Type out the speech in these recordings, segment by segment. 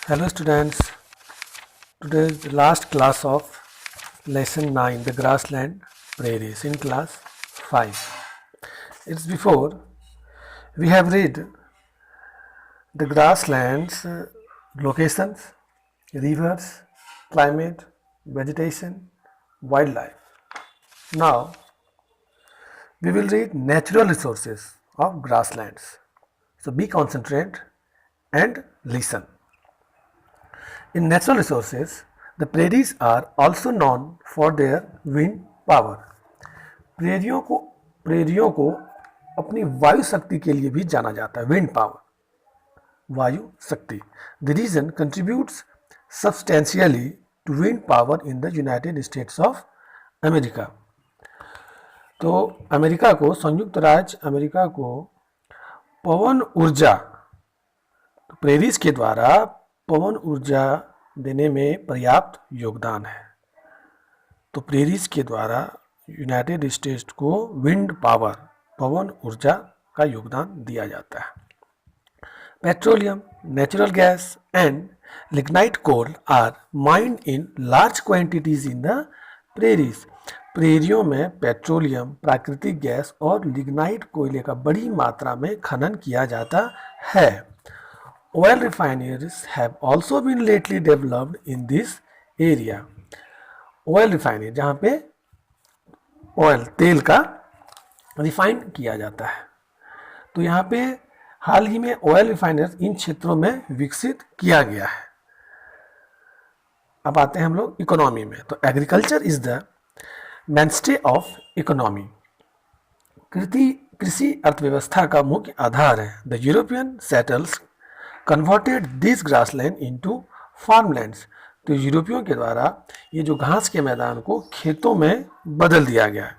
Hello students, today is the last class of lesson 9, the grassland prairies in class 5. It's before we have read the grasslands locations, rivers, climate, vegetation, wildlife. Now we will read natural resources of grasslands. So be concentrate and listen. In natural resources, the prairies are also known for their wind power. प्रेरियों को अपनी वायु शक्ति के लिए भी जाना जाता है. विंड पावर, वायु शक्ति. The region contributes substantially to wind power in the United States of America. तो अमेरिका को, संयुक्त राज्य अमेरिका को पवन ऊर्जा, प्रेरीज के द्वारा पवन ऊर्जा देने में पर्याप्त योगदान है. तो प्रेरीज के द्वारा यूनाइटेड स्टेट्स को विंड पावर, पवन ऊर्जा का योगदान दिया जाता है. Petroleum, natural gas and lignite coal are mined in large quantities in the prairies. प्रेरियों में पेट्रोलियम, प्राकृतिक गैस और लिग्नाइट कोयले का बड़ी मात्रा में खनन किया जाता है. Oil refineries have also been lately developed in this area. Oil refinery, जहाँ पे ऑयल, तेल का रिफाइन किया जाता है. तो यहाँ पे हाल ही में ऑयल रिफाइनर्स इन क्षेत्रों में विकसित किया गया है. अब आते हैं हम लोग इकोनॉमी में. तो agriculture is the mainstay of economy. कृषि अर्थव्यवस्था का मुख्य आधार है. The European settles converted this grassland into farmlands. तो यूरोपियों के द्वारा ये जो घास के मैदान को खेतों में बदल दिया गया.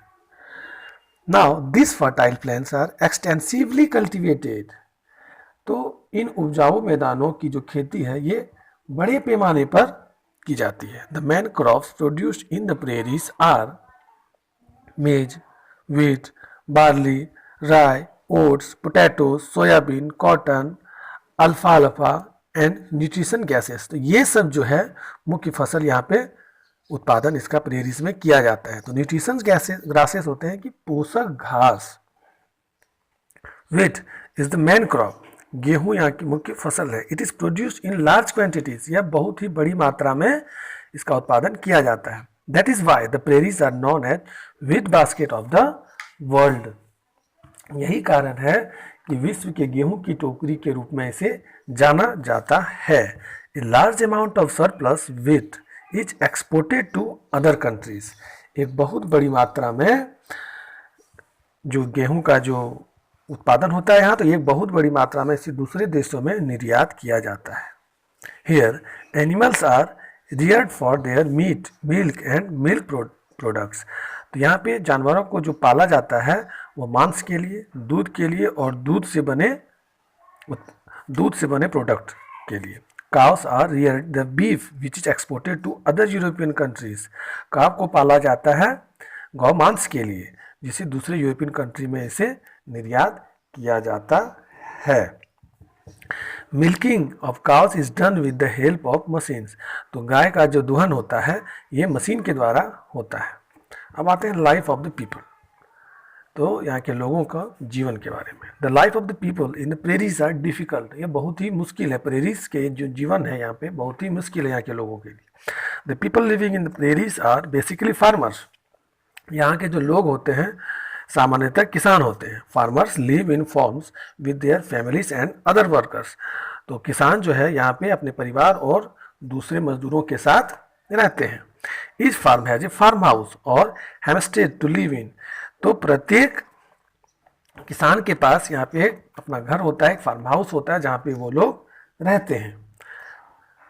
Now this fertile plains are extensively cultivated. तो इन उपजाऊ मैदानों की जो खेती है ये बड़े पैमाने पर की जाती है. The main crops produced in the prairies are maize, wheat, barley, rye, oats, potato, soybean, cotton, अल्फाल्फा एंड न्यूट्रिशन गैसेस. तो ये सब जो है मुख्य फसल यहाँ पे उत्पादन इसका प्रेरीज में किया जाता है. तो न्यूट्रिशन ग्रासेस होते हैं कि पोषक घास. Wheat is the main crop. गेहूं यहाँ की मुख्य फसल है. It is produced in large quantities. यह बहुत ही बड़ी मात्रा में इसका उत्पादन किया जाता है. That is why the prairies are known as wheat basket of the world. यही कारण है कि विश्व के गेहूं की टोकरी के रूप में इसे जाना जाता है. A large amount of surplus wheat is exported to other countries. एक बहुत बड़ी मात्रा में जो गेहूं का जो उत्पादन होता है यहाँ, तो एक बहुत बड़ी मात्रा में इसे दूसरे देशों में निर्यात किया जाता है. Here animals are reared for their meat, milk and milk products. तो यहाँ पे जानवरों को जो पाला जाता है वो मांस के लिए, दूध के लिए और दूध से बने प्रोडक्ट के लिए. Cows are reared the beef which is exported to other European countries. Cow को पाला जाता है गौ मांस के लिए, जिसे दूसरे यूरोपियन कंट्री में इसे निर्यात किया जाता है. Milking of cows is done with the help of machines. तो गाय का जो दुहन होता है ये मशीन के द्वारा होता है. अब आते हैं लाइफ ऑफ द पीपल. तो यहाँ के लोगों का जीवन के बारे में. The life of the people in the prairies are difficult. ये बहुत ही मुश्किल है. प्रेरीज के जो जीवन है यहाँ पे बहुत ही मुश्किल है यहाँ के लोगों के लिए. The people living in the prairies are basically farmers. यहाँ के जो लोग होते हैं सामान्यतः किसान होते हैं. Farmers live in forms with their families and other workers. तो किसान जो है यहाँ पे अपने परिवार और दूसरे मजदूरों के साथ रहते हैं. इस farm has a farm house और हेमस्टेड टू लिव इन. तो प्रत्येक किसान के पास यहाँ पे अपना घर होता है, एक फार्म हाउस होता है जहाँ पे वो लोग रहते हैं.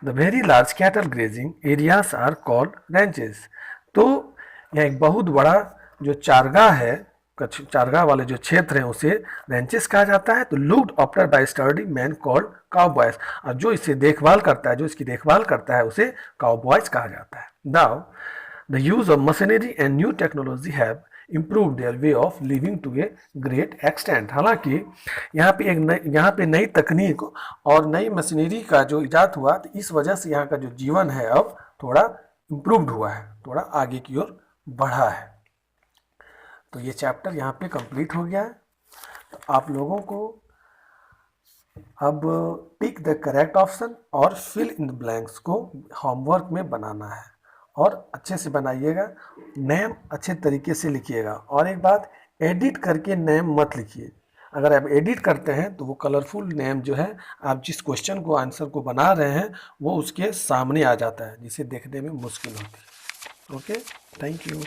The very large cattle grazing areas are called ranches. तो यहाँ एक बहुत बड़ा जो चारगाह है, चारगाह वाले जो क्षेत्र हैं उसे रैंचेस कहा जाता है. तो looked after bye sturdy man called cowboys. और जो इसे देखभाल करता है, जो इसकी देखभाल करता है उसे काउबॉयज कहा जाता है. Now the use of machinery and new technology have improve their way of living to a great extent. हालांकि यहाँ पे नई तकनीक और नई मशीनरी का जो इजाद हुआ, तो इस वजह से यहाँ का जो जीवन है अब थोड़ा इम्प्रूव्ड हुआ है, थोड़ा आगे की ओर बढ़ा है। तो ये चैप्टर यहाँ पे कंप्लीट हो गया है। तो आप लोगों को अब टिक द करेक्ट ऑप्शन और फिल इन द ब्लैंक्स को होमवर्क में बनाना है, और अच्छे से बनाइएगा, नेम अच्छे तरीके से लिखिएगा। और एक बात, एडिट करके नेम मत लिखिए। अगर आप एडिट करते हैं तो वो कलरफुल नेम जो है, आप जिस क्वेश्चन को आंसर को बना रहे हैं वो उसके सामने आ जाता है, जिसे देखने में मुश्किल होती है। Okay, thank you.